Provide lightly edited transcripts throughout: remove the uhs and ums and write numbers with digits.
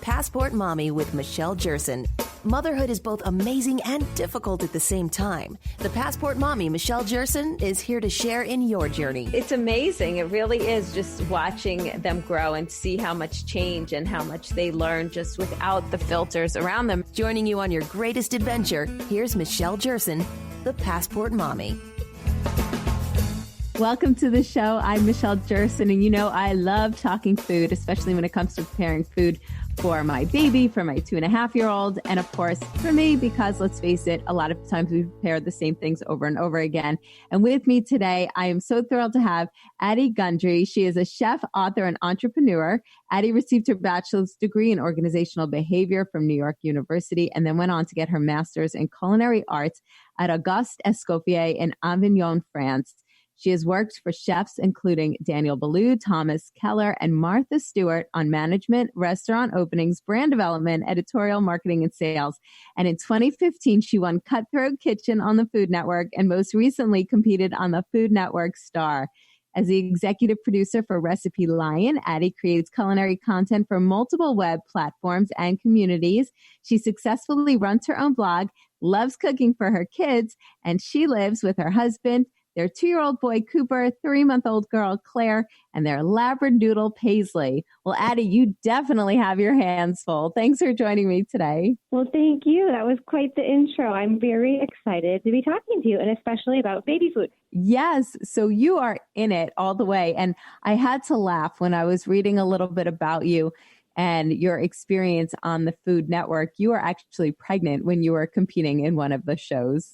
Passport Mommy with Michelle Jerson. Motherhood is both amazing and difficult at the same time. The Passport Mommy, Michelle Jerson, is here to share in your journey. It's amazing. It really is, just watching them grow and see how much change and how much they learn just without the filters around them. Joining you on your greatest adventure, here's Michelle Jerson, the Passport Mommy. Welcome to the show. I'm Michelle Jerson, and you know I love talking food, especially when it comes to preparing food for my baby, for my 2.5-year-old, and of course for me, because let's face it, a lot of times we prepare the same things over and over again. And with me today, I am so thrilled to have Addie Gundry. She is a chef, author, and entrepreneur. Addie received her bachelor's degree in organizational behavior from New York University, and then went on to get her master's in culinary arts at Auguste Escoffier in Avignon, France. She has worked for chefs including Daniel Boulud, Thomas Keller, and Martha Stewart on management, restaurant openings, brand development, editorial, marketing, and sales. And in 2015, she won Cutthroat Kitchen on the Food Network and most recently competed on the Food Network Star. As the executive producer for Recipe Lion, Addie creates culinary content for multiple web platforms and communities. She successfully runs her own blog, loves cooking for her kids, and she lives with her husband, their 2-year-old boy, Cooper, 3-month-old girl, Claire, and their Labradoodle, Paisley. Well, Addie, you definitely have your hands full. Thanks for joining me today. Well, thank you. That was quite the intro. I'm very excited to be talking to you, and especially about baby food. Yes. So you are in it all the way. And I had to laugh when I was reading a little bit about you and your experience on the Food Network. You were actually pregnant when you were competing in one of the shows.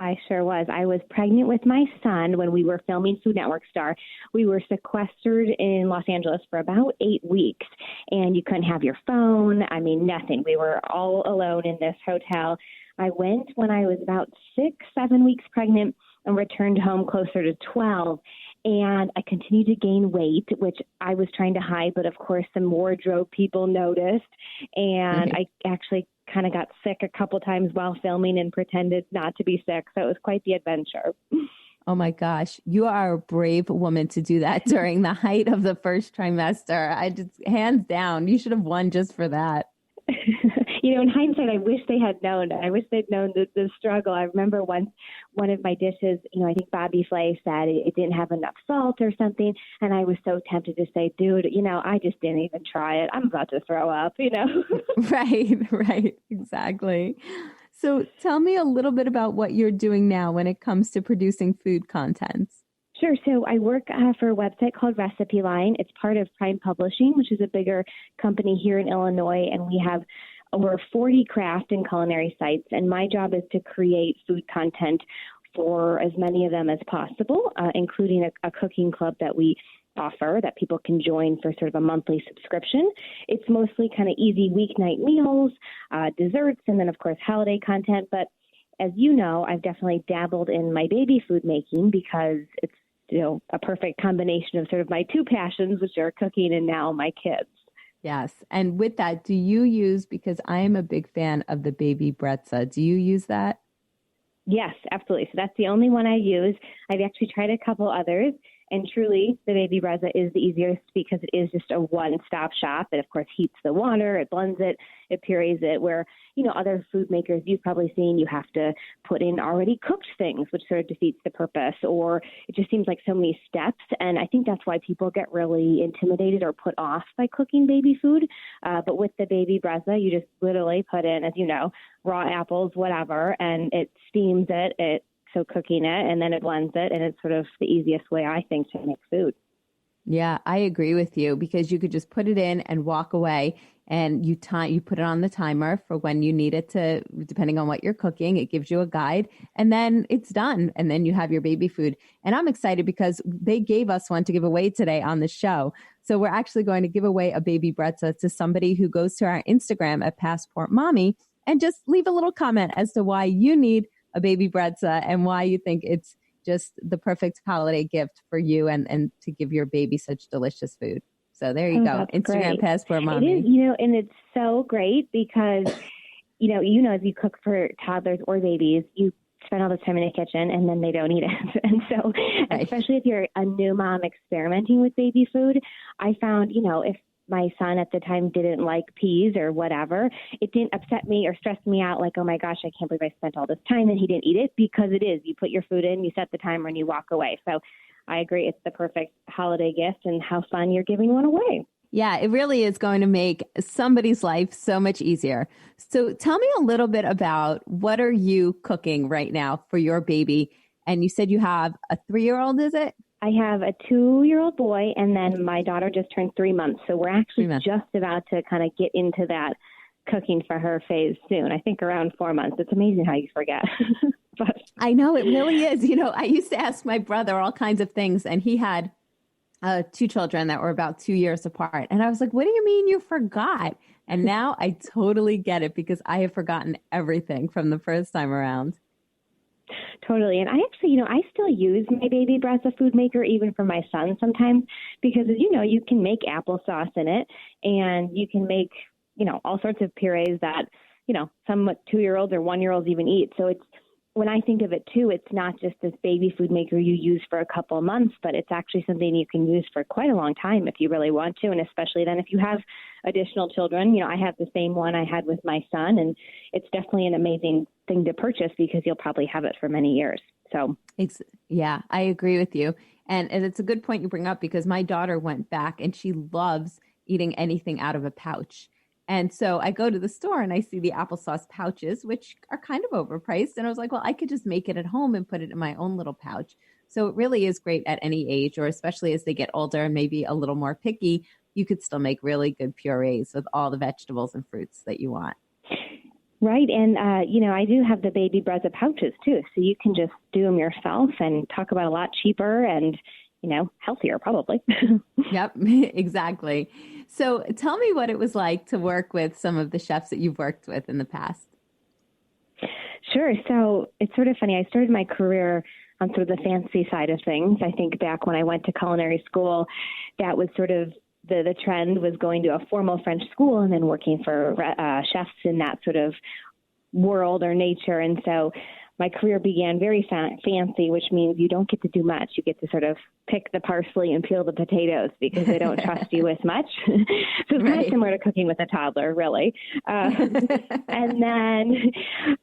I sure was. I was pregnant with my son when we were filming Food Network Star. We were sequestered in Los Angeles for about 8 weeks, and you couldn't have your phone. I mean, nothing. We were all alone in this hotel. I went when I was about 6-7 weeks pregnant and returned home closer to 12. And I continued to gain weight, which I was trying to hide, but of course some wardrobe people noticed. And I actually kind of got sick a couple times while filming and pretended not to be sick. So it was quite the adventure. Oh my gosh, you are a brave woman to do that during the height of the first trimester. I just, hands down, you should have won just for that. You know, in hindsight, I wish they had known. I wish they'd known the struggle. I remember once one of my dishes, you know, I think Bobby Flay said it didn't have enough salt or something. And I was so tempted to say, dude, you know, I just didn't even try it. I'm about to throw up, you know. Right. Exactly. So tell me a little bit about what you're doing now when it comes to producing food content. Sure. So I work for a website called Recipe Line. It's part of Prime Publishing, which is a bigger company here in Illinois. And we have over 40 craft and culinary sites. And my job is to create food content for as many of them as possible, including a cooking club that we offer that people can join for sort of a monthly subscription. It's mostly kind of easy weeknight meals, desserts, and then, of course, holiday content. But as you know, I've definitely dabbled in my baby food making because it's, you know, a perfect combination of sort of my two passions, which are cooking and now my kids. Yes. And with that, do you use, because I am a big fan of the baby Brezza, do you use that? Yes, absolutely. So that's the only one I use. I've actually tried a couple others. And truly, the baby Brezza is the easiest because it is just a one-stop shop. It, of course, heats the water, it blends it, it purees it, where, you know, other food makers you've probably seen, you have to put in already cooked things, which sort of defeats the purpose, or it just seems like so many steps. And I think that's why people get really intimidated or put off by cooking baby food. But with the baby Brezza, you just literally put in, as you know, raw apples, whatever, and it steams it, so cooking it, and then it blends it, and it's sort of the easiest way, I think, to make food. Yeah, I agree with you because you could just put it in and walk away, and you put it on the timer for when you need it to, depending on what you're cooking. It gives you a guide, and then it's done, and then you have your baby food. And I'm excited because they gave us one to give away today on the show. So we're actually going to give away a baby Brezza to somebody who goes to our Instagram at Passport Mommy and just leave a little comment as to why you need a baby Brezza and why you think it's just the perfect holiday gift for you and to give your baby such delicious food. So there you go. Instagram great. Passport Mommy. It is, you know, and it's so great because, you know, as you cook for toddlers or babies, you spend all this time in the kitchen and then they don't eat it. And so, right. Especially if you're a new mom experimenting with baby food, I found, you know, if my son at the time didn't like peas or whatever, it didn't upset me or stress me out like, oh my gosh, I can't believe I spent all this time and he didn't eat it, because it is. You put your food in, you set the timer, and you walk away. So I agree. It's the perfect holiday gift, and how fun you're giving one away. Yeah, it really is going to make somebody's life so much easier. So tell me a little bit about, what are you cooking right now for your baby? And you said you have a 3-year-old, is it? I have a 2-year-old boy, and then my daughter just turned 3 months. So we're actually just about to kind of get into that cooking for her phase soon. I think around 4 months. It's amazing how you forget. But I know, it really is. I used to ask my brother all kinds of things, and he had 2 children that were about 2 years apart. And I was like, what do you mean you forgot? And now I totally get it, because I have forgotten everything from the first time around. Totally. And I actually, I still use my Baby Brezza food maker even for my son sometimes, because, you can make applesauce in it, and you can make, all sorts of purees that, some 2-year-olds or 1-year-olds even eat. So when I think of it too, it's not just this baby food maker you use for a couple of months, but it's actually something you can use for quite a long time if you really want to. And especially then if you have additional children, I have the same one I had with my son, and it's definitely an amazing thing to purchase because you'll probably have it for many years. So yeah, I agree with you. And it's a good point you bring up, because my daughter went back and she loves eating anything out of a pouch. And so I go to the store and I see the applesauce pouches, which are kind of overpriced. And I was like, well, I could just make it at home and put it in my own little pouch. So it really is great at any age, or especially as they get older and maybe a little more picky, you could still make really good purees with all the vegetables and fruits that you want. Right. And, I do have the Baby Brezza pouches too. So you can just do them yourself, and talk about a lot cheaper and, healthier probably. Yep, exactly. So tell me what it was like to work with some of the chefs that you've worked with in the past. Sure. So it's sort of funny. I started my career on sort of the fancy side of things. I think back when I went to culinary school, that was sort of the trend, was going to a formal French school and then working for chefs in that sort of world or nature. And so my career began very fancy, which means you don't get to do much. You get to sort of pick the parsley and peel the potatoes because they don't trust you with much. So it's kind of similar to cooking with a toddler, really. And then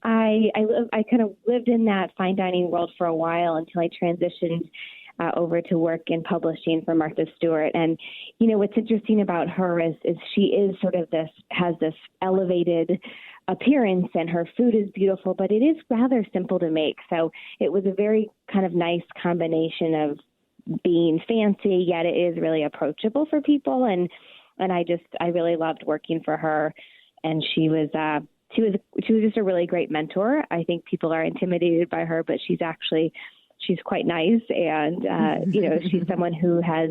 I kind of lived in that fine dining world for a while until I transitioned over to work in publishing for Martha Stewart. And, what's interesting about her is she is sort of has this elevated appearance, and her food is beautiful, but it is rather simple to make. So it was a very kind of nice combination of being fancy, yet it is really approachable for people. And I really loved working for her. And she was just a really great mentor. I think people are intimidated by her, but she's quite nice. And, she's someone who has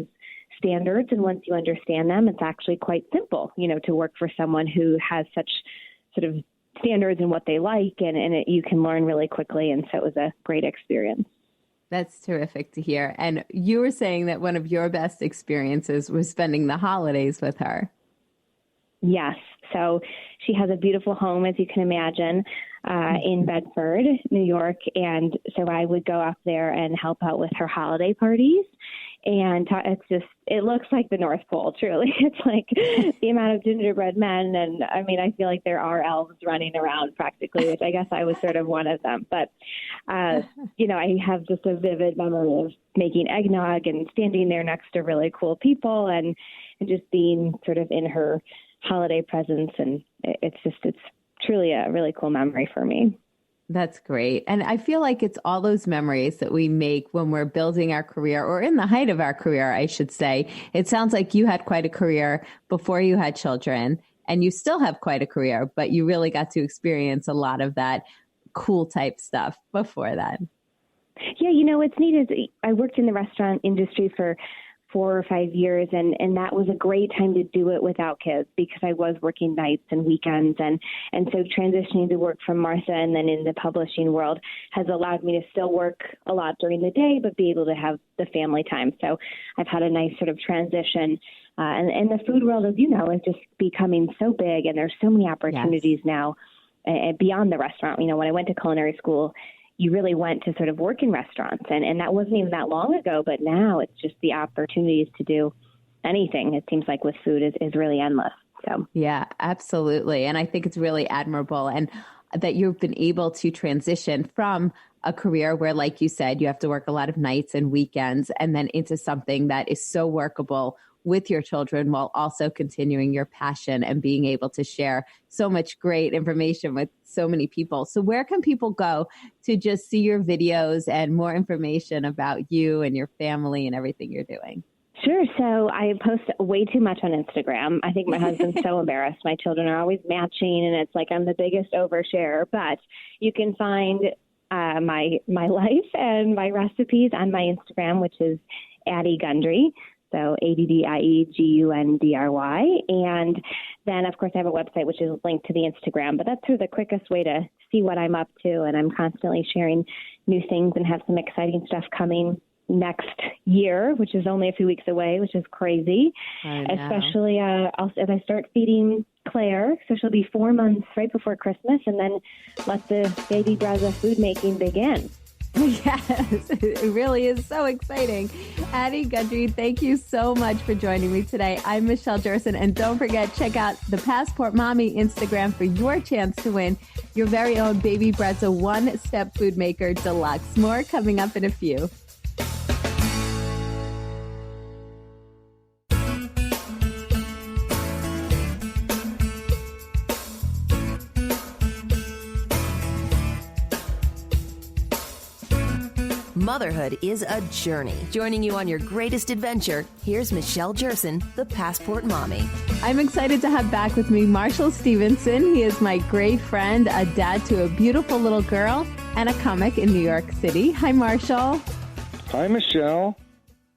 standards. And once you understand them, it's actually quite simple, to work for someone who has such sort of standards in what they like, and you can learn really quickly. And so it was a great experience. That's terrific to hear. And you were saying that one of your best experiences was spending the holidays with her. Yes. So she has a beautiful home, as you can imagine, in Bedford, New York. And so I would go up there and help out with her holiday parties. And it looks like the North Pole, truly. It's like the amount of gingerbread men. And I mean, I feel like there are elves running around practically, which I guess I was sort of one of them. But, I have just a vivid memory of making eggnog and standing there next to really cool people and just being sort of in her holiday presence. And it's truly a really cool memory for me. That's great. And I feel like it's all those memories that we make when we're building our career, or in the height of our career, I should say. It sounds like you had quite a career before you had children, and you still have quite a career, but you really got to experience a lot of that cool type stuff before that. Yeah, what's neat is I worked in the restaurant industry for 4 or 5 years, and that was a great time to do it without kids, because I was working nights and weekends, and so transitioning to work from Martha and then in the publishing world has allowed me to still work a lot during the day, but be able to have the family time. So I've had a nice sort of transition, and the food world, as you know, is just becoming so big, and there's so many opportunities now beyond the restaurant. When I went to culinary school, you really went to sort of work in restaurants, and that wasn't even that long ago, but now it's just the opportunities to do anything, it seems like with food is really endless. So yeah, absolutely. And I think it's really admirable and that you've been able to transition from a career where, like you said, you have to work a lot of nights and weekends and then into something that is so workable with your children while also continuing your passion and being able to share so much great information with so many people. So where can people go to just see your videos and more information about you and your family and everything you're doing? Sure. So I post way too much on Instagram. I think my husband's so embarrassed. My children are always matching, and it's like I'm the biggest oversharer. But you can find my life and my recipes on my Instagram, which is Addie Gundry. So ADDIEGUNDRY. And then, of course, I have a website, which is linked to the Instagram. But that's sort of the quickest way to see what I'm up to. And I'm constantly sharing new things and have some exciting stuff coming next year, which is only a few weeks away, which is crazy, especially as I start feeding Claire. So she'll be 4 months right before Christmas, and then let the baby Breza food making begin. Yes, it really is so exciting. Addie Gundry, thank you so much for joining me today. I'm Michelle Jerson, and don't forget, check out the Passport Mommy Instagram for your chance to win your very own Baby Breza One-Step Food Maker Deluxe. More coming up in a few. Motherhood is a journey. Joining you on your greatest adventure, here's Michelle Jerson, the Passport Mommy. I'm excited to have back with me Marshall Stevenson. He is my great friend, a dad to a beautiful little girl, and a comic in New York City. Hi, Marshall. Hi, Michelle.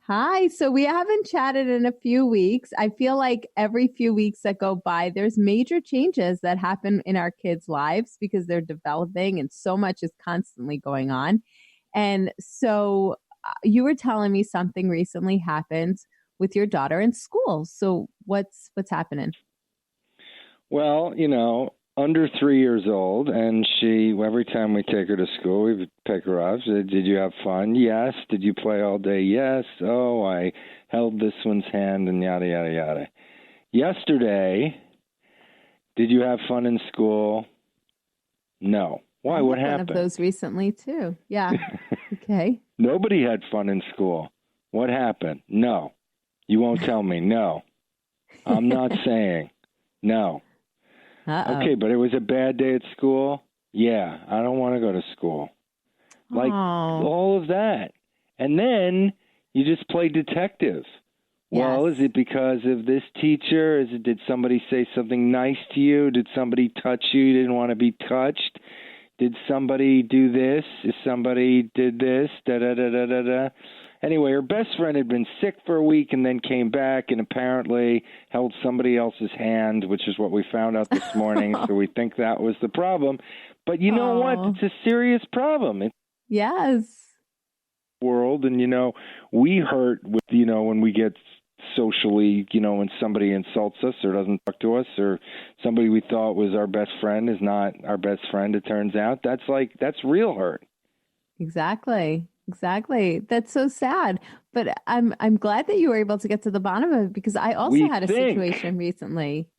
Hi. So we haven't chatted in a few weeks. I feel like every few weeks that go by, there's major changes that happen in our kids' lives because they're developing and so much is constantly going on. And so you were telling me something recently happened with your daughter in school. So what's happening? Well, under 3 years old, and she, every time we take her to school, we pick her up. Did you have fun? Yes. Did you play all day? Yes. Oh, I held this one's hand and yada, yada, yada. Yesterday, did you have fun in school? No. Why? What happened? One of those recently, too. Yeah. Okay. Nobody had fun in school. What happened? No. You won't tell me. No. I'm not saying. No. Uh-oh. Okay, but it was a bad day at school? Yeah, I don't want to go to school. Like, all of that. And then you just play detective. Yes. Well, is it because of this teacher? Did somebody say something nice to you? Did somebody touch you? You didn't want to be touched? Did somebody do this? If somebody did this? Da-da-da-da-da-da. Anyway, her best friend had been sick for a week and then came back and apparently held somebody else's hand, which is what we found out this morning. So we think that was the problem. But you know what? It's a serious problem. Yes. World. And, we hurt with, when we get socially, when somebody insults us or doesn't talk to us or somebody we thought was our best friend is not our best friend, it turns out. That's real hurt. Exactly. That's so sad. But I'm glad that you were able to get to the bottom of it because I also had a situation recently.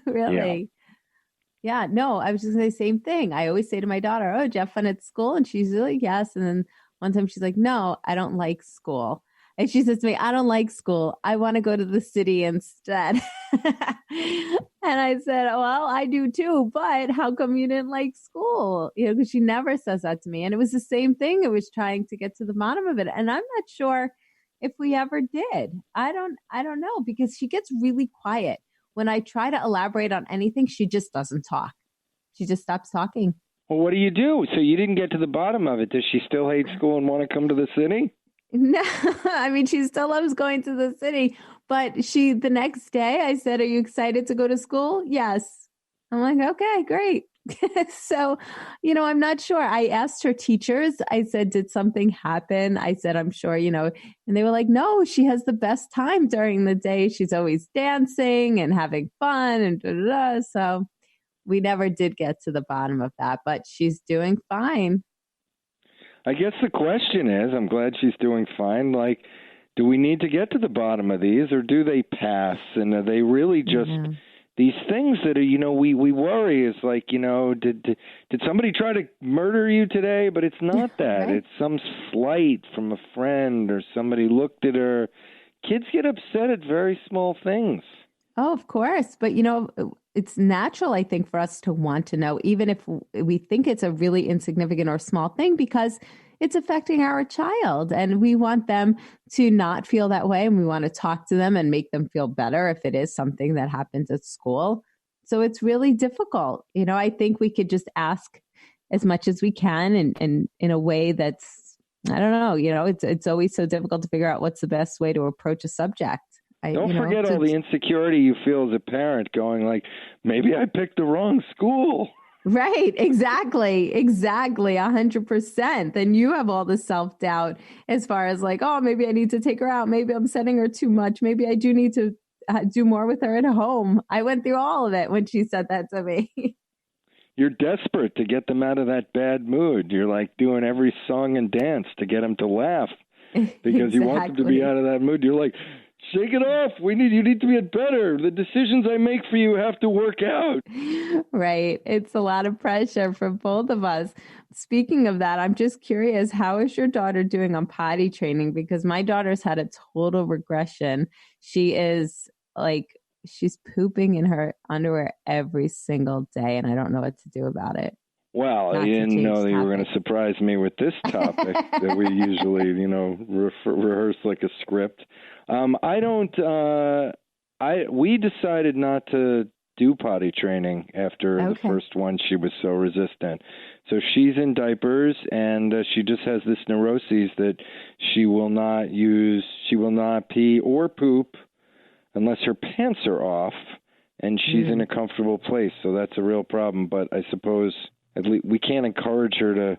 Really? Yeah. No, I was just going to say the same thing. I always say to my daughter, oh, did you have fun at school? And she's like, yes. And then one time she's like, no, I don't like school. And she says to me, I don't like school. I want to go to the city instead. And I said, well, I do too. But how come you didn't like school? Because she never says that to me. And it was the same thing. It was trying to get to the bottom of it. And I'm not sure if we ever did. I don't know because she gets really quiet. When I try to elaborate on anything, she just doesn't talk. She just stops talking. Well, what do you do? So you didn't get to the bottom of it. Does she still hate school and want to come to the city? No, I mean, she still loves going to the city, but the next day I said, are you excited to go to school? Yes. I'm like, okay, great. So, I'm not sure. I asked her teachers, I said, did something happen? I said, I'm sure, and they were like, no, she has the best time during the day. She's always dancing and having fun and da-da-da. So we never did get to the bottom of that, but she's doing fine. I guess the question is, I'm glad she's doing fine. Like, do we need to get to the bottom of these, or do they pass? And are they really just these things that are, we worry is like, did somebody try to murder you today? But it's not that. Right. It's some slight from a friend or somebody looked at her. Kids get upset at very small things. Oh, of course. But, it's natural, I think, for us to want to know, even if we think it's a really insignificant or small thing, because it's affecting our child. And we want them to not feel that way. And we want to talk to them and make them feel better if it is something that happens at school. So it's really difficult. I think we could just ask as much as we can and in a way that's, I don't know, it's always so difficult to figure out what's the best way to approach a subject. Don't forget all the insecurity you feel as a parent going like, maybe I picked the wrong school. Right. Exactly. 100%. Then you have all the self-doubt as far as like, oh, maybe I need to take her out. Maybe I'm sending her too much. Maybe I do need to do more with her at home. I went through all of it when she said that to me. You're desperate to get them out of that bad mood. You're like doing every song and dance to get them to laugh because you want them to be out of that mood. You're like, shake it off. You need to get better. The decisions I make for you have to work out. Right. It's a lot of pressure for both of us. Speaking of that, I'm just curious, how is your daughter doing on potty training? Because my daughter's had a total regression. She's pooping in her underwear every single day, and I don't know what to do about it. Well, I didn't know that you were going to surprise me with this topic that we usually, rehearse like a script. We decided not to do potty training after the first one. She was so resistant. So she's in diapers, and she just has this neuroses that she will not pee or poop unless her pants are off, and she's in a comfortable place. So that's a real problem. But I suppose at least we can't encourage her to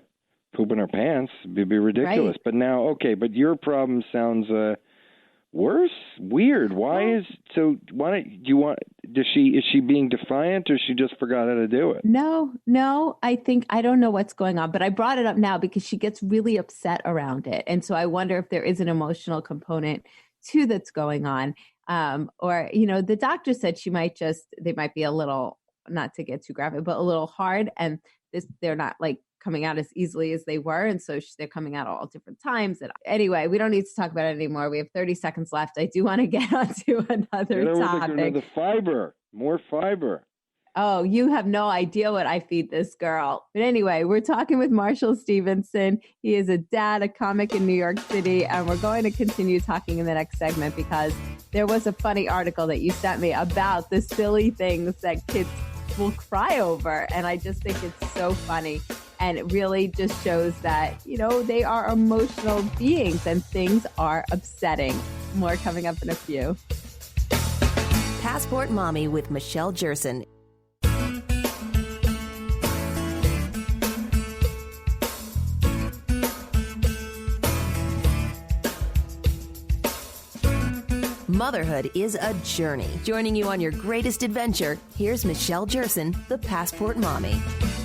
poop in her pants. It'd be ridiculous. Right. But your problem sounds worse? Weird. Is she being defiant, or she just forgot how to do it? No, I don't know what's going on, but I brought it up now because she gets really upset around it. And so I wonder if there is an emotional component too that's going on. The doctor said they might be a little, not to get too graphic, but a little hard. And they're not like coming out as easily as they were. And so they're coming out all different times. And anyway, we don't need to talk about it anymore. We have 30 seconds left. I do want to get onto another topic. The fiber, more fiber. Oh, you have no idea what I feed this girl. But anyway, we're talking with Marshall Stevenson. He is a dad, a comic in New York City. And we're going to continue talking in the next segment because there was a funny article that you sent me about the silly things that kids will cry over. And I just think it's so funny. And it really just shows that, they are emotional beings and things are upsetting. More coming up in a few. Passport Mommy with Michelle Jerson. Motherhood is a journey. Joining you on your greatest adventure, here's Michelle Jerson, the Passport Mommy.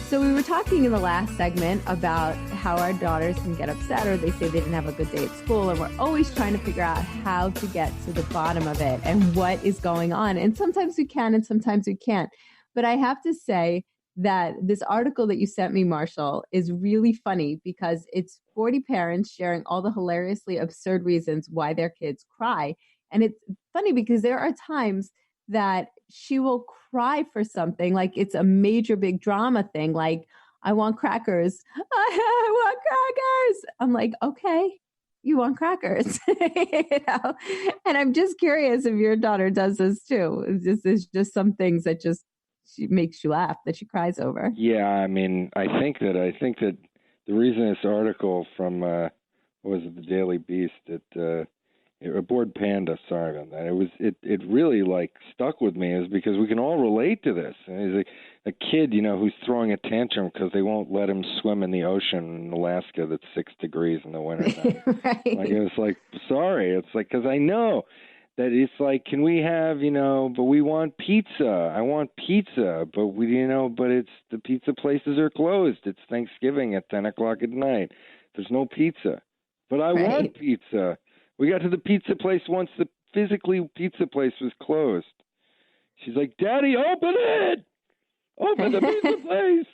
So we were talking in the last segment about how our daughters can get upset or they say they didn't have a good day at school. And we're always trying to figure out how to get to the bottom of it and what is going on. And sometimes we can and sometimes we can't. But I have to say that this article that you sent me, Marshall, is really funny because it's 40 parents sharing all the hilariously absurd reasons why their kids cry. And it's funny because there are times that she will cry for something like it's a major big drama thing. Like, I want crackers. I want crackers. I'm like, okay, you want crackers. And I'm just curious if your daughter does this too. It's just some things that just she makes you laugh that she cries over. Yeah, I mean, I think that the reason this article from the Daily Beast Aboard Panda, sorry about that. It really like stuck with me is because we can all relate to this. And he's a kid, who's throwing a tantrum because they won't let him swim in the ocean in Alaska that's 6 degrees in the winter. Right. It's like, sorry. It's like, because I know that it's like, can we have, but we want pizza. I want pizza, but but it's the pizza places are closed. It's Thanksgiving at 10 o'clock at night. There's no pizza, but I want pizza. We got to the pizza place once the pizza place was closed. She's like, Daddy, open it! Open the pizza place!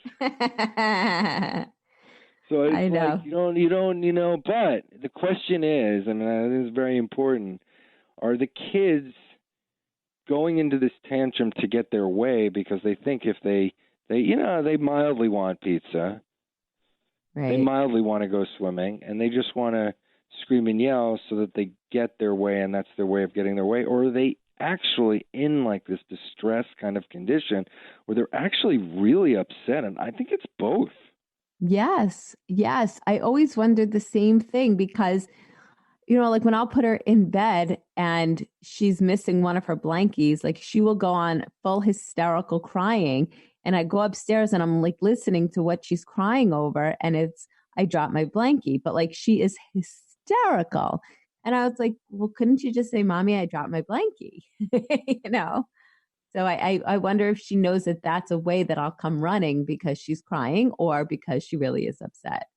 So it's I know. like, you don't, but the question is, and this is very important, are the kids going into this tantrum to get their way because they think if they mildly want pizza, Right. they mildly want to go swimming, and they just want to scream and yell so that they get their way, and that's their way of getting their way? Or are they actually in like this distress kind of condition where they're actually really upset? And I think it's both. Yes. Yes. I always wondered the same thing because, like when I'll put her in bed and she's missing one of her blankies, like she will go on full hysterical crying. And I go upstairs and I'm like listening to what she's crying over. And I dropped my blankie, but like she is hysterical. And I was like, well, couldn't you just say, Mommy, I dropped my blankie? So I wonder if she knows that that's a way that I'll come running because she's crying or because she really is upset.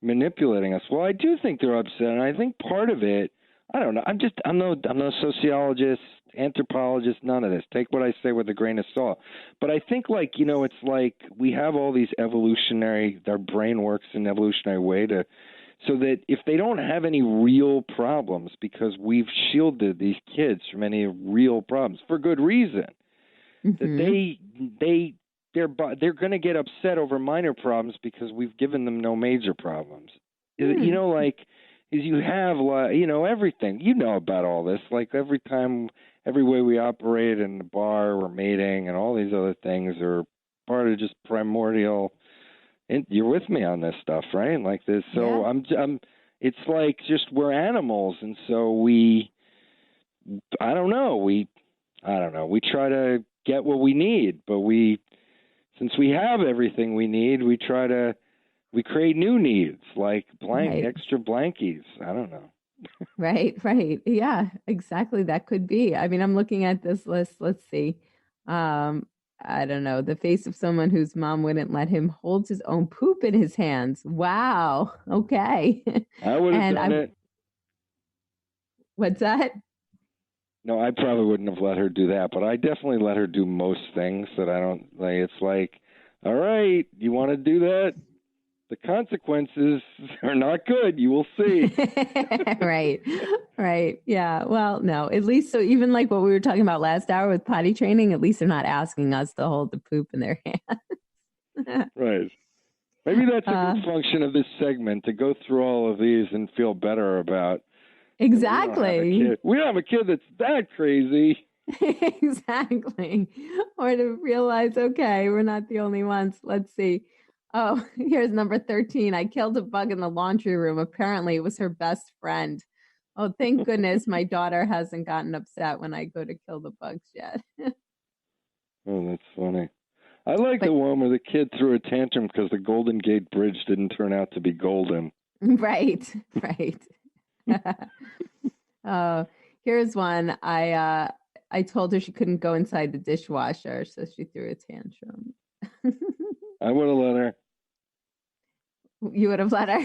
Manipulating us. Well, I do think they're upset, and I think part of it, I don't know. I'm no sociologist, anthropologist, none of this. Take what I say with a grain of salt. But I think, it's like we have all these our brain works in an evolutionary way so that if they don't have any real problems, because we've shielded these kids from any real problems for good reason, that they're going to get upset over minor problems because we've given them no major problems. Is you have everything. You know about all this. Like every way we operate in the bar, we're mating, and all these other things are part of just primordial. And you're with me on this stuff, right? Like this. So yeah. It's like just we're animals, and so I don't know. We try to get what we need, but since we have everything we need, we create new needs, like extra blankies. I don't know. Right. Yeah, exactly. That could be. I mean, I'm looking at this list. Let's see. I don't know. The face of someone whose mom wouldn't let him hold his own poop in his hands. Wow. Okay. I would have done it. What's that? No, I probably wouldn't have let her do that, but I definitely let her do most things that I don't like. It's like, all right, you want to do that? The consequences are not good. You will see. Right. Yeah. Well, no, at least, so even like what we were talking about last hour with potty training, at least they're not asking us to hold the poop in their hands. Right. Maybe that's a good function of this segment, to go through all of these and feel better about. Exactly. We don't have a kid that's that crazy. Exactly. Or to realize, okay, we're not the only ones. Let's see. Oh, here's number 13. I killed a bug in the laundry room. Apparently, it was her best friend. Oh, thank goodness my daughter hasn't gotten upset when I go to kill the bugs yet. Oh, that's funny. I like the one where the kid threw a tantrum because the Golden Gate Bridge didn't turn out to be golden. Right. Here's one. I told her she couldn't go inside the dishwasher, so she threw a tantrum. I would have let her. You would have let her?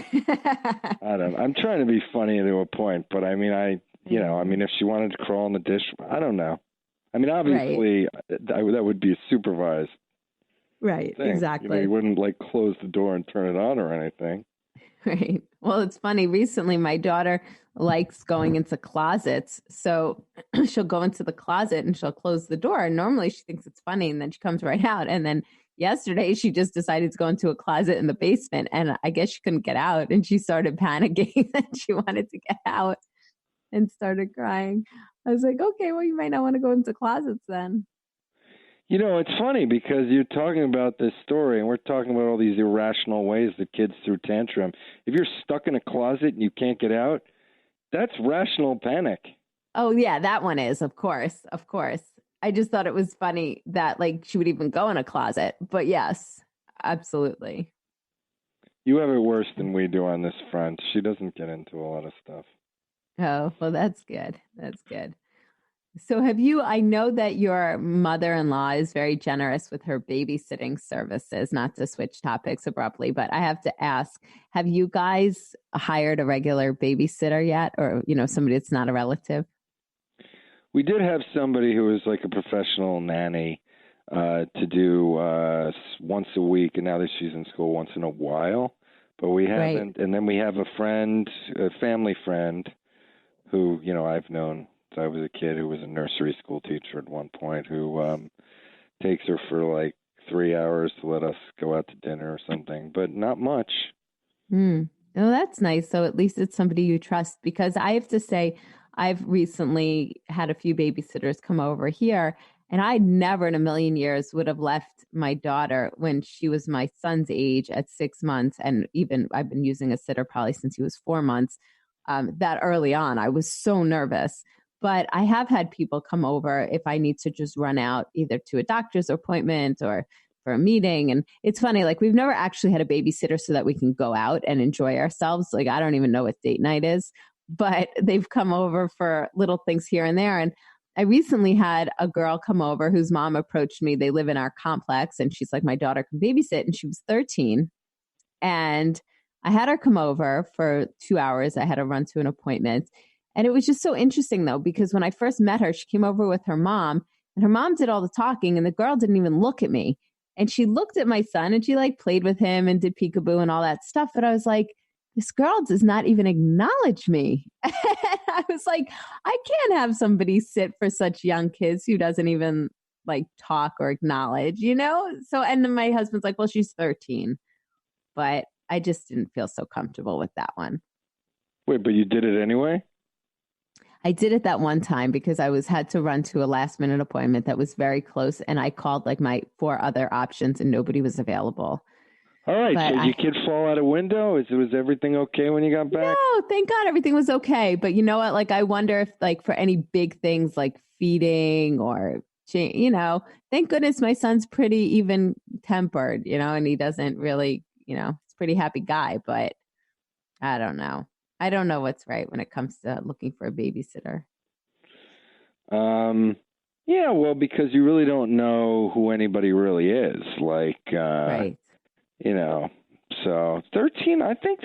I don't know. I'm trying to be funny to a point, but I mean, if she wanted to crawl in the dish, I don't know. I mean, obviously, that would be a supervised right, thing. Exactly. You wouldn't close the door and turn it on or anything. Right. Well, it's funny. Recently, my daughter likes going into closets. So she'll go into the closet and she'll close the door. And normally she thinks it's funny and then she comes right out. And then yesterday she just decided to go into a closet in the basement. And I guess she couldn't get out. And she started panicking and she wanted to get out and started crying. I was like, okay, well, you might not want to go into closets then. It's funny because you're talking about this story and we're talking about all these irrational ways that kids threw tantrum. If you're stuck in a closet and you can't get out, that's rational panic. Oh, yeah, that one is, of course. I just thought it was funny that she would even go in a closet. But yes, absolutely. You have it worse than we do on this front. She doesn't get into a lot of stuff. Oh, well, that's good. So I know that your mother-in-law is very generous with her babysitting services, not to switch topics abruptly, but I have to ask, have you guys hired a regular babysitter yet? Or, somebody that's not a relative? We did have somebody who was like a professional nanny to do once a week, and now that she's in school once in a while. But we haven't. Right. And then we have a family friend who, I've known since I was a kid, who was a nursery school teacher at one point, who takes her for like 3 hours to let us go out to dinner or something, but not much. Oh, that's nice. So at least it's somebody you trust, because I have to say, I've recently had a few babysitters come over here, and I never in a million years would have left my daughter when she was my son's age at 6 months. And even I've been using a sitter probably since he was 4 months. That early on, I was so nervous. But I have had people come over if I need to just run out either to a doctor's appointment or for a meeting. And it's funny, like we've never actually had a babysitter so that we can go out and enjoy ourselves. Like I don't even know what date night is, but they've come over for little things here and there. And I recently had a girl come over whose mom approached me. They live in our complex, and she's like, my daughter can babysit. And she was 13. And I had her come over for 2 hours. I had to run to an appointment. And it was just so interesting, though, because when I first met her, she came over with her mom, and her mom did all the talking, and the girl didn't even look at me. And she looked at my son, and she like played with him and did peekaboo and all that stuff. But I was like, this girl does not even acknowledge me. I was like, I can't have somebody sit for such young kids who doesn't even like talk or acknowledge, So, and then my husband's like, well, she's 13. But I just didn't feel so comfortable with that one. Wait, but you did it anyway? I did it that one time because I had to run to a last minute appointment that was very close. And I called like my 4 other options and nobody was available. All right. But so did your kid fall out a window? Was everything okay when you got back? No, thank God everything was okay. But you know what? Like, I wonder if like for any big things like feeding or, thank goodness my son's pretty even tempered, and he doesn't really, he's a pretty happy guy, but I don't know. I don't know what's right when it comes to looking for a babysitter. Yeah, well, because you really don't know who anybody really is. Like, right. So 13, I think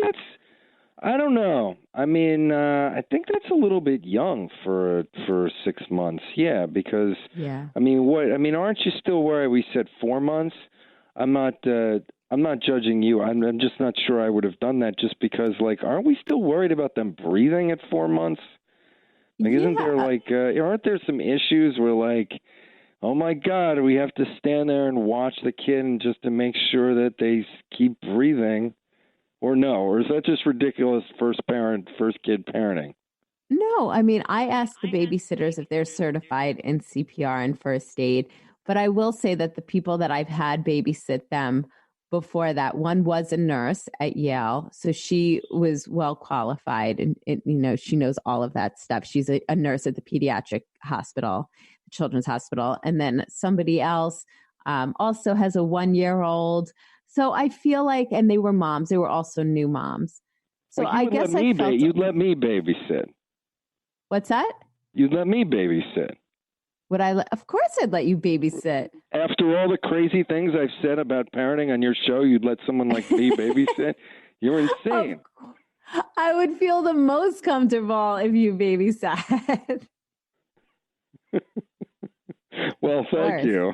I don't know. I mean, I think that's a little bit young for 6 months. Yeah, because, yeah. I mean, aren't you still where we said 4 months? I'm not judging you. I'm just not sure I would have done that just because, like, aren't we still worried about them breathing at 4 months? Like, isn't there, like, aren't there some issues where, like, oh, my God, we have to stand there and watch the kid just to make sure that they keep breathing? Or no? Or is that just ridiculous first kid parenting? No, I mean, I asked the babysitters if they're certified in CPR and first aid, but I will say that the people that I've had babysit them before that, one was a nurse at Yale, so she was well qualified, and she knows all of that stuff. She's a nurse at the pediatric hospital, the children's hospital, and then somebody else also has a 1-year-old. So I feel like, and they were moms. They were also new moms. So I guess you'd let me babysit. What's that? You'd let me babysit. Of course I'd let you babysit. After all the crazy things I've said about parenting on your show, you'd let someone like me babysit? You're insane. I would feel the most comfortable if you babysat. Well, thank you.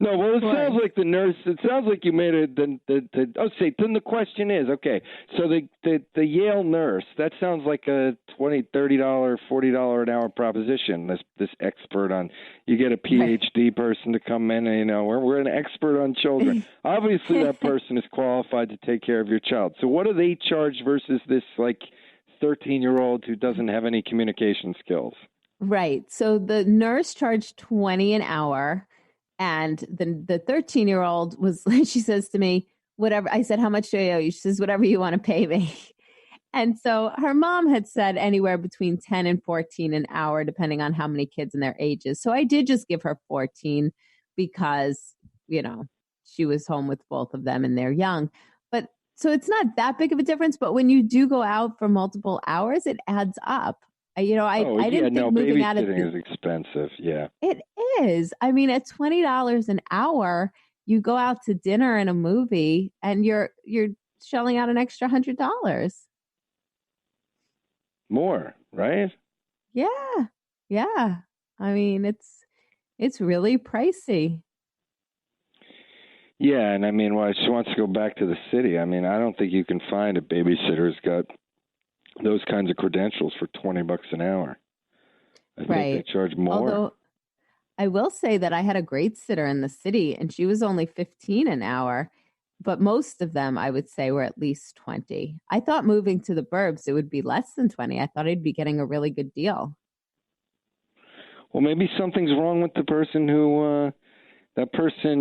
No, well, it sounds like the nurse. It sounds like you made it. Then the question is, okay. So the Yale nurse. That sounds like a $20, $30, $40 an hour proposition. This expert on. You get a PhD person to come in, and we're an expert on children. Obviously, that person is qualified to take care of your child. So what do they charge versus this 13-year-old who doesn't have any communication skills? Right. So the nurse charged $20 an hour, and the 13-year-old she says to me, whatever. I said, how much do I owe you? She says, whatever you want to pay me. And so her mom had said anywhere between 10 and 14 an hour, depending on how many kids and their ages. So I did just give her 14 because, she was home with both of them and they're young. But so it's not that big of a difference. But when you do go out for multiple hours, it adds up. I didn't think moving out of babysitting is expensive. Yeah, it is. I mean, at $20 an hour, you go out to dinner and a movie, and you're shelling out an extra $100. more, right? Yeah, yeah. I mean, it's really pricey. Yeah, and I mean, well, she wants to go back to the city. I mean, I don't think you can find a babysitter who's got those kinds of credentials for $20 an hour. I think they charge more. Although I will say that I had a great sitter in the city, and she was only $15 an hour, but most of them I would say were at least $20. I thought moving to the burbs it would be less than $20. I thought I'd be getting a really good deal. Well, maybe something's wrong with the person who, that person,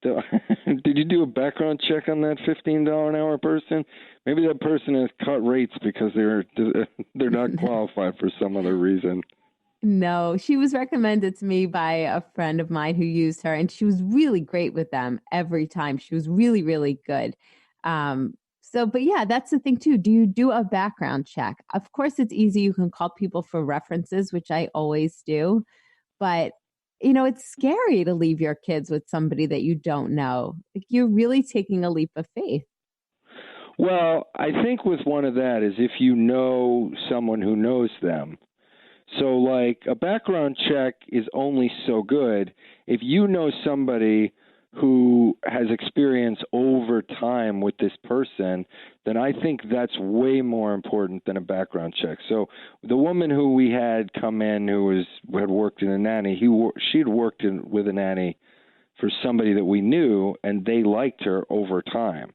did you do a background check on that $15 an hour person? Maybe that person has cut rates because they're not qualified for some other reason. No, she was recommended to me by a friend of mine who used her, and she was really great with them every time. She was really, really good. But yeah, that's the thing too. Do you do a background check? Of course, it's easy. You can call people for references, which I always do. But, it's scary to leave your kids with somebody that you don't know. Like, you're really taking a leap of faith. Well, I think with one of that is if you know someone who knows them. So, like, a background check is only so good if you know somebody who has experience over time with this person, then I think that's way more important than a background check. So the woman who we had come in who had worked in a nanny, she'd worked with a nanny for somebody that we knew, and they liked her over time.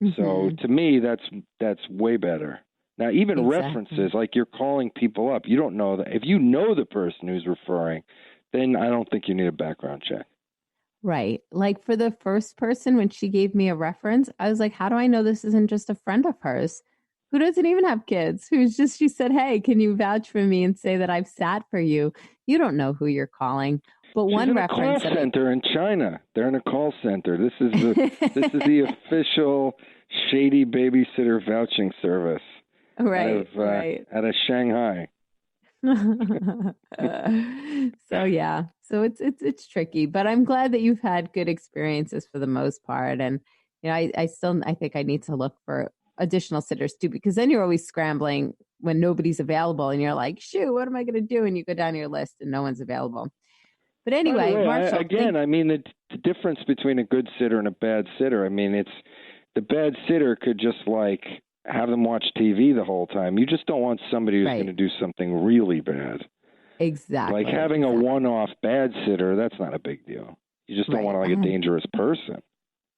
Mm-hmm. So to me, that's way better. Now, even references, like you're calling people up, you don't know that. If you know the person who's referring, then I don't think you need a background check. Right. Like for the first person, when she gave me a reference, I was like, how do I know this isn't just a friend of hers who doesn't even have kids? She said, hey, can you vouch for me and say that I've sat for you? You don't know who you're calling. But She's one in reference. A call center in China. They're in a call center. This is the official shady babysitter vouching service. Right. Out of Shanghai. So it's tricky, but I'm glad that you've had good experiences for the most part. And I think I need to look for additional sitters too, because then you're always scrambling when nobody's available, and you're like, shoot, what am I going to do? And you go down your list and no one's available. But anyway, Marshall, I mean, the difference between a good sitter and a bad sitter. I mean, it's the bad sitter could just like have them watch TV the whole time. You just don't want somebody who's going to do something really bad. Exactly. Like having a one-off bad sitter, that's not a big deal. You just don't want like a dangerous person.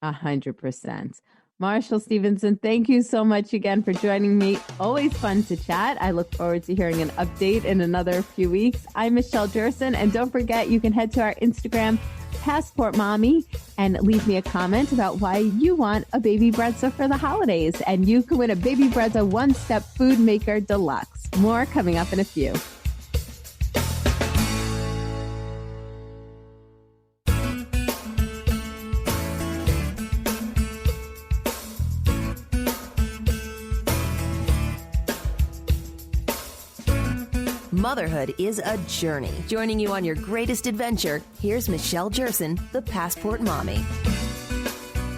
100%. Marshall Stevenson, thank you so much again for joining me. Always fun to chat. I look forward to hearing an update in another few weeks. I'm Michelle Jerson, and don't forget, you can head to our Instagram, Passport Mommy, and leave me a comment about why you want a Baby Brezza for the holidays. And you can win a Baby Brezza One-Step Food Maker Deluxe. More coming up in a few. Motherhood is a journey. Joining you on your greatest adventure, here's Michelle Jerson, the Passport Mommy.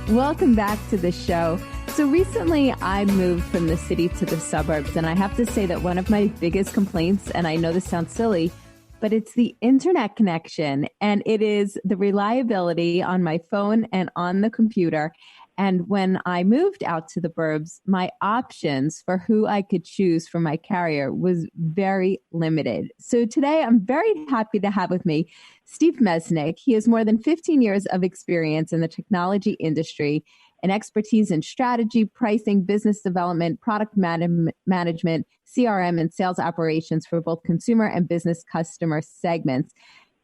Welcome back to the show. So recently I moved from the city to the suburbs, and I have to say that one of my biggest complaints, and I know this sounds silly, but it's the internet connection, and it is the reliability on my phone and on the computer. And when I moved out to the burbs, my options for who I could choose for my carrier was very limited. So today I'm very happy to have with me Steve Mesnick. He has more than 15 years of experience in the technology industry and expertise in strategy, pricing, business development, product management, CRM, and sales operations for both consumer and business customer segments.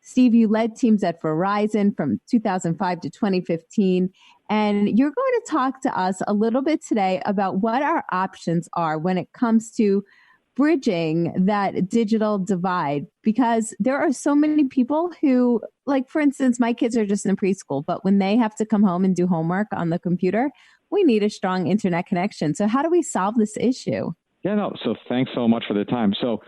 Steve, you led teams at Verizon from 2005 to 2015, and you're going to talk to us a little bit today about what our options are when it comes to bridging that digital divide, because there are so many people who, like, for instance, my kids are just in preschool, but when they have to come home and do homework on the computer, we need a strong internet connection. So how do we solve this issue? Yeah, no. So thanks so much for the time. So,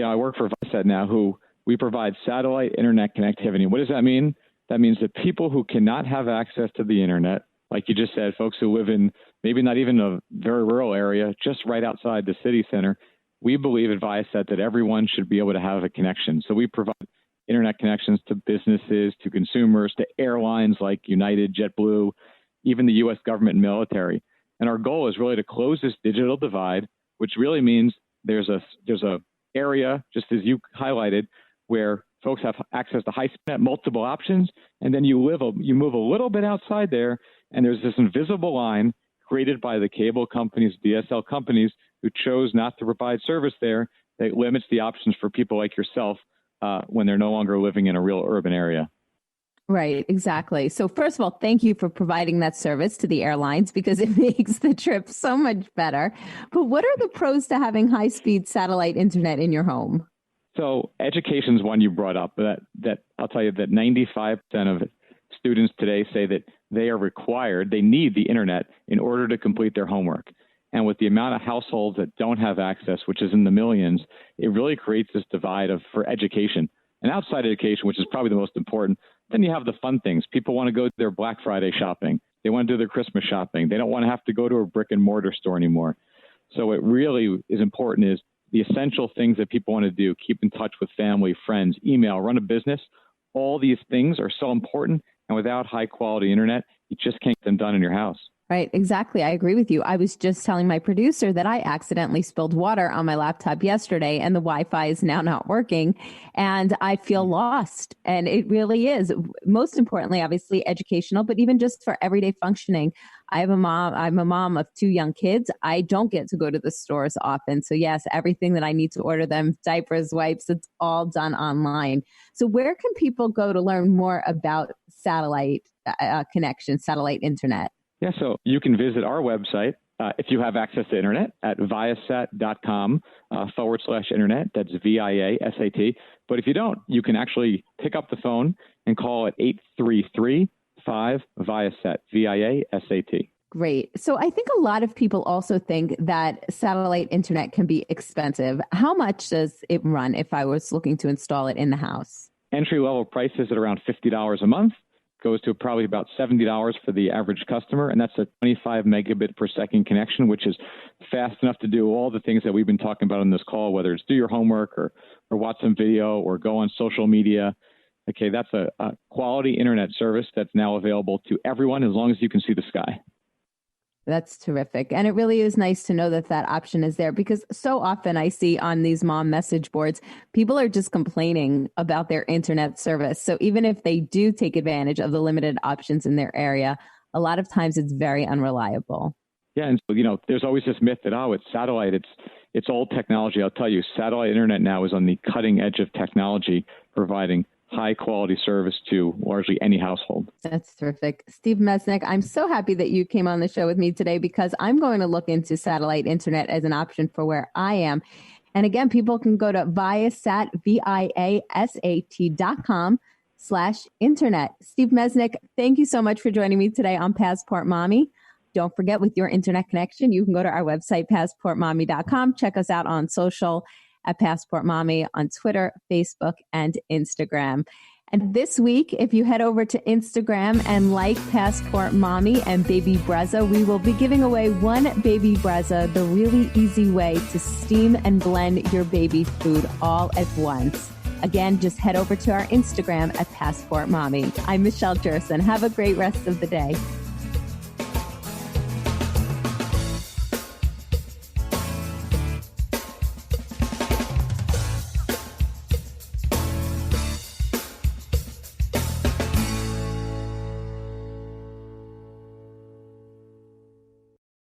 I work for Viasat now, who we provide satellite internet connectivity. What does that mean? That means that people who cannot have access to the internet, like you just said, folks who live in maybe not even a very rural area, just right outside the city center, we believe at Viasat that everyone should be able to have a connection. So we provide internet connections to businesses, to consumers, to airlines like United, JetBlue, even the U.S. government and military. And our goal is really to close this digital divide, which really means there's a area, just as you highlighted, where folks have access to high speed, multiple options, and then you move a little bit outside there, and there's this invisible line created by the cable companies, DSL companies, who chose not to provide service there that limits the options for people like yourself when they're no longer living in a real urban area. Right, exactly. So first of all, thank you for providing that service to the airlines because it makes the trip so much better. But what are the pros to having high-speed satellite internet in your home? So education is one you brought up. That I'll tell you that 95% of students today say that they need the internet in order to complete their homework. And with the amount of households that don't have access, which is in the millions, it really creates this divide for education. And outside education, which is probably the most important, then you have the fun things. People want to go to their Black Friday shopping. They want to do their Christmas shopping. They don't want to have to go to a brick and mortar store anymore. So it really is important is the essential things that people want to do, keep in touch with family, friends, email, run a business. All these things are so important. And without high quality internet, you just can't get them done in your house. Right. Exactly. I agree with you. I was just telling my producer that I accidentally spilled water on my laptop yesterday and the Wi-Fi is now not working and I feel lost. And it really is. Most importantly, obviously educational, but even just for everyday functioning. I'm a mom of 2 young kids. I don't get to go to the stores often. So yes, everything that I need to order them, diapers, wipes, it's all done online. So where can people go to learn more about satellite connection, satellite internet? Yeah, so you can visit our website if you have access to internet at viasat.com/internet. That's VIASAT. But if you don't, you can actually pick up the phone and call at 833-5-VIASAT, VIASAT. Great. So I think a lot of people also think that satellite internet can be expensive. How much does it run if I was looking to install it in the house? Entry-level price is at around $50 a month. Goes to probably about $70 for the average customer, and that's a 25 megabit per second connection, which is fast enough to do all the things that we've been talking about on this call, whether it's do your homework or watch some video or go on social media. Okay, that's a quality internet service that's now available to everyone as long as you can see the sky. That's terrific. And it really is nice to know that that option is there because so often I see on these mom message boards, people are just complaining about their internet service. So even if they do take advantage of the limited options in their area, a lot of times it's very unreliable. Yeah. And so, there's always this myth that, it's satellite. It's old technology. I'll tell you, satellite internet now is on the cutting edge of technology, providing high quality service to largely any household. That's terrific. Steve Mesnick, I'm so happy that you came on the show with me today because I'm going to look into satellite internet as an option for where I am. And again, people can go to Viasat, VIASAT.com/internet. Steve Mesnick, thank you so much for joining me today on Passport Mommy. Don't forget, with your internet connection, you can go to our website, passportmommy.com. Check us out on social at Passport Mommy on Twitter, Facebook, and Instagram. And this week, if you head over to Instagram and like Passport Mommy and Baby Brezza, we will be giving away one Baby Brezza, the really easy way to steam and blend your baby food all at once. Again, just head over to our Instagram at Passport Mommy. I'm Michelle Jerson. Have a great rest of the day.